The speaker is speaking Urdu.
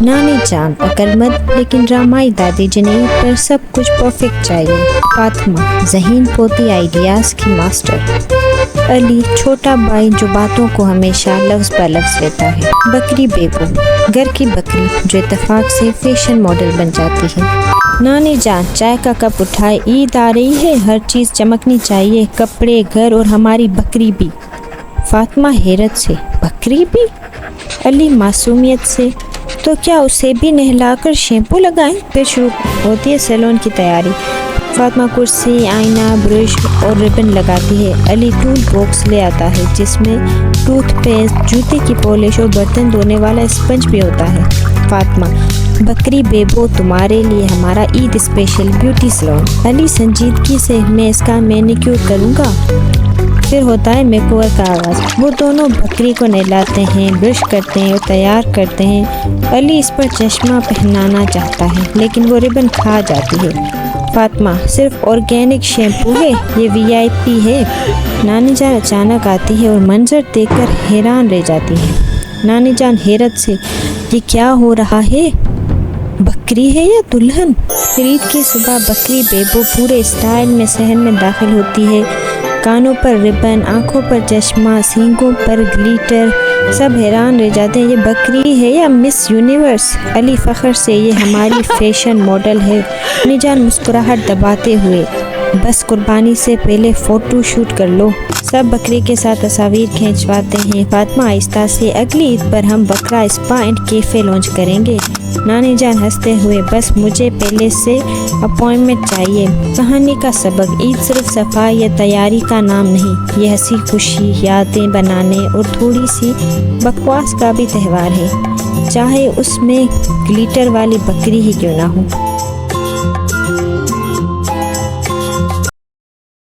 نانی جان عقلمند لیکن ڈرامائی دادی جنید پر سب کچھ پرفیکٹ چاہیے۔ فاطمہ ذہین پوتی آئیڈیاز کی ماسٹر۔ علی چھوٹا بھائی جو باتوں کو ہمیشہ لفظ بہ لفظ لیتا ہے۔ بکری بیبو گھر کی بکری جو اتفاق سے فیشن ماڈل بن جاتی ہے۔ نانی جان چائے کا کپ اٹھائے، عید آ رہی ہے، ہر چیز چمکنی چاہیے، کپڑے، گھر اور ہماری بکری بھی۔ فاطمہ حیرت سے، بکری بھی؟ علی معصومیت سے، تو کیا اسے بھی نہلا کر شیمپو لگائیں؟ پھر شروع ہوتی ہے سیلون کی تیاری۔ فاطمہ کرسی، آئینہ، برش اور ربن لگاتی ہے۔ علی ٹول باکس لے آتا ہے جس میں ٹوتھ پیسٹ، جوتے کی پالش اور برتن دھونے والا اسپنج بھی ہوتا ہے۔ فاطمہ بکری بیبو تمہارے لیے ہمارا عید اسپیشل بیوٹی سیلون۔ علی سنجیدگی سے، میں اس کا مینیکیور کروں گا۔ پھر ہوتا ہے میک اوور کا آغاز۔ وہ دونوں بکری کو نہلاتے ہیں، برش کرتے ہیں اور تیار کرتے ہیں۔ علی اس پر چشمہ پہنانا چاہتا ہے لیکن وہ ربن کھا جاتی ہے۔ فاطمہ صرف آرگینک شیمپو ہے، یہ VIP ہے۔ نانی جان اچانک آتی ہے اور منظر دیکھ کر حیران رہ جاتی ہے۔ نانی جان حیرت سے، یہ کیا ہو رہا ہے؟ بکری ہے یا دلہن؟ پھر عید کی صبح بکری بیبو پورے اسٹائل میں صحن میں داخل ہوتی ہے۔ کانوں پر ربن، آنکھوں پر چشمہ، سینگوں پر گلیٹر، سب حیران رہ جاتے ہیں۔ یہ بکری ہے یا مس یونیورس؟ علی فخر سے، یہ ہماری فیشن ماڈل ہے۔ نانی جان مسکراہٹ دباتے ہوئے، بس قربانی سے پہلے فوٹو شوٹ کر لو۔ سب بکری کے ساتھ تصاویر کھینچواتے ہیں۔ فاطمہ آہستہ سے، اگلی عید پر ہم بکرا اسپا اینڈ کیفے لانچ کریں گے۔ نانی جان ہنستے ہوئے، بس مجھے پہلے سے اپائنٹمنٹ چاہیے۔ کہانی کا سبق، عید صرف صفائی یا تیاری کا نام نہیں، یہ ہنسی خوشی، یادیں بنانے اور تھوڑی سی بکواس کا بھی تہوار ہے، چاہے اس میں گلیٹر والی بکری ہی کیوں نہ ہو۔